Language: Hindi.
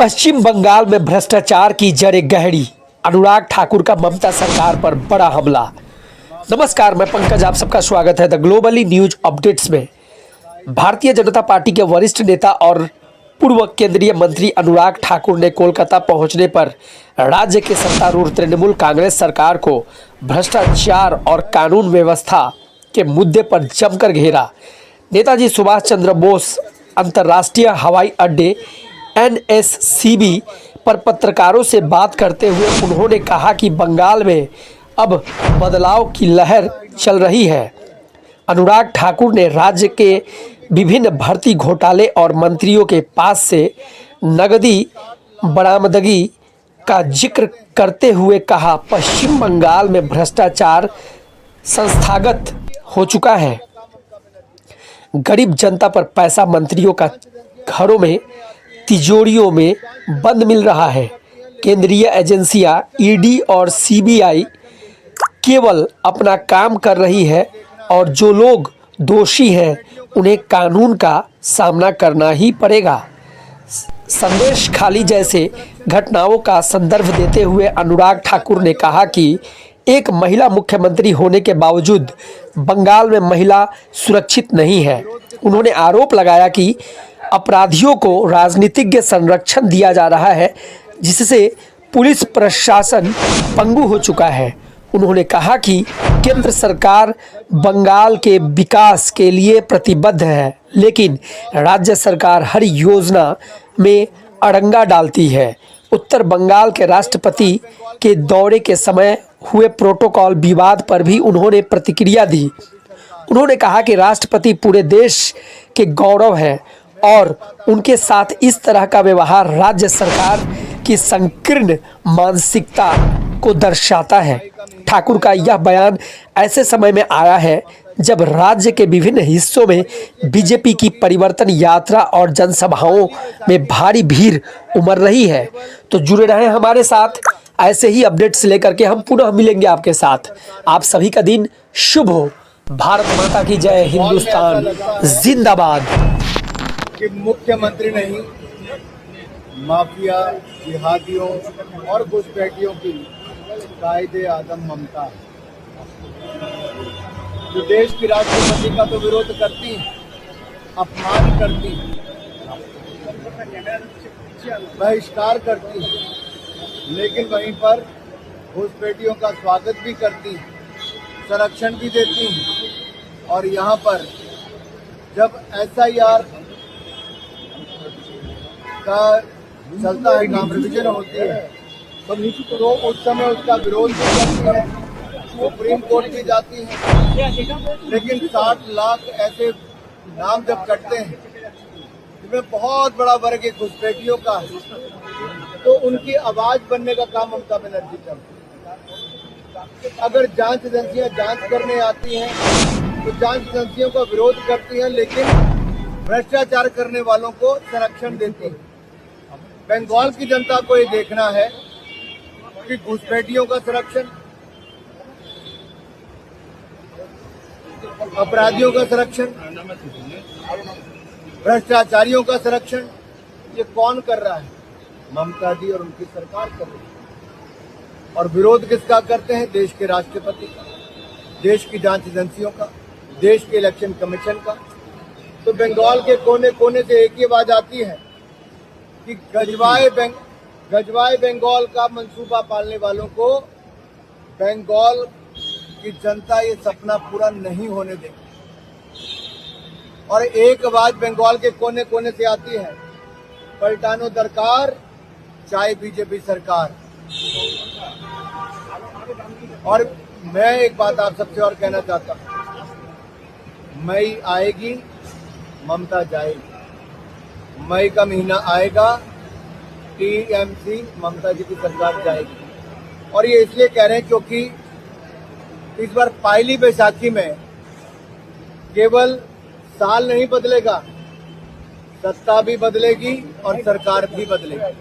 पश्चिम बंगाल में भ्रष्टाचार की जड़ें गहरी, अनुराग ठाकुर का ममता सरकार पर बड़ा हमला। नमस्कार, मैं पंकज, आप सबका स्वागत है द ग्लोबली न्यूज अपडेट्स में। भारतीय जनता पार्टी के वरिष्ठ नेता और पूर्व केंद्रीय मंत्री अनुराग ठाकुर ने कोलकाता पहुंचने पर राज्य के सत्तारूढ़ तृणमूल कांग्रेस सरकार को भ्रष्टाचार और कानून व्यवस्था के मुद्दे पर जमकर घेरा। नेताजी सुभाष चंद्र बोस अंतर्राष्ट्रीय हवाई अड्डे NSCB पर पत्रकारों से बात करते हुए उन्होंने कहा कि बंगाल में अब बदलाव की लहर चल रही है। अनुराग ठाकुर ने राज्य के विभिन्न भर्ती घोटाले और मंत्रियों के पास से नकदी बरामदगी का जिक्र करते हुए कहा, पश्चिम बंगाल में भ्रष्टाचार संस्थागत हो चुका है। गरीब जनता पर पैसा मंत्रियों का घरों में, तिजोरियों में बंद मिल रहा है। केंद्रीय एजेंसियां ED और CBI केवल अपना काम कर रही है और जो लोग दोषी हैं उन्हें कानून का सामना करना ही पड़ेगा। संदेश खाली जैसे घटनाओं का संदर्भ देते हुए अनुराग ठाकुर ने कहा कि एक महिला मुख्यमंत्री होने के बावजूद बंगाल में महिला सुरक्षित नहीं है। उन्होंने आरोप लगाया कि अपराधियों को राजनीतिक संरक्षण दिया जा रहा है, जिससे पुलिस प्रशासन पंगु हो चुका है। उन्होंने कहा कि केंद्र सरकार बंगाल के विकास के लिए प्रतिबद्ध है, लेकिन राज्य सरकार हर योजना में अड़ंगा डालती है। उत्तर बंगाल के राष्ट्रपति के दौरे के समय हुए प्रोटोकॉल विवाद पर भी उन्होंने प्रतिक्रिया दी। उन्होंने कहा कि राष्ट्रपति पूरे देश के गौरव हैं और उनके साथ इस तरह का व्यवहार राज्य सरकार की संकीर्ण मानसिकता को दर्शाता है। ठाकुर का यह बयान ऐसे समय में आया है जब राज्य के विभिन्न हिस्सों में बीजेपी की परिवर्तन यात्रा और जनसभाओं में भारी भीड़ उमड़ रही है। तो जुड़े रहें हमारे साथ, ऐसे ही अपडेट्स लेकर के हम पुनः मिलेंगे आपके साथ। आप सभी का दिन शुभ हो। भारत माता की जय, हिंदुस्तान जिंदाबाद। कि मुख्यमंत्री नहीं, माफिया, जिहादियों और घुसपैठियों की कायदे आदम ममता जो देश की राष्ट्रपति का तो विरोध करती, अपमान करती, बहिष्कार करती, लेकिन वहीं पर घुसपैठियों का स्वागत भी करती, संरक्षण भी देती। और यहाँ पर जब SIR का चलता है, काम रिविजन होती है, तो उस समय उसका विरोध भी करती है, सुप्रीम कोर्ट भी जाती है। लेकिन 60 लाख ऐसे नाम जब कटते हैं जिसमें बहुत बड़ा वर्ग एक घुसपैठियों का है, तो उनकी आवाज बनने का काम ममता बनर्जी करती है। अगर जांच एजेंसियां जांच करने आती हैं तो जांच एजेंसियों का विरोध करती हैं, लेकिन भ्रष्टाचार करने वालों को संरक्षण देती है। बंगाल की जनता को ये देखना है कि घुसपैठियों का संरक्षण, अपराधियों का संरक्षण, भ्रष्टाचारियों का संरक्षण ये कौन कर रहा है? ममता जी और उनकी सरकार कर रही है। और विरोध किसका करते हैं? देश के राष्ट्रपति का, देश की जांच एजेंसियों का, देश के इलेक्शन कमीशन का। तो बंगाल के कोने कोने से एक ही आवाज आती है कि गजवाए बंगाल का मंसूबा पालने वालों को बंगाल की जनता ये सपना पूरा नहीं होने देगी। और एक आवाज बंगाल के कोने कोने से आती है, पलटानो दरकार, चाहे बीजेपी सरकार। और मैं एक बात आप सबसे और कहना चाहता हूं, मई आएगी, ममता जाएगी। मई का महीना आएगा, TMC ममता जी की सरकार जाएगी। और ये इसलिए कह रहे हैं क्योंकि इस बार पहली बैसाखी में केवल साल नहीं बदलेगा, सत्ता भी बदलेगी और सरकार भी बदलेगी।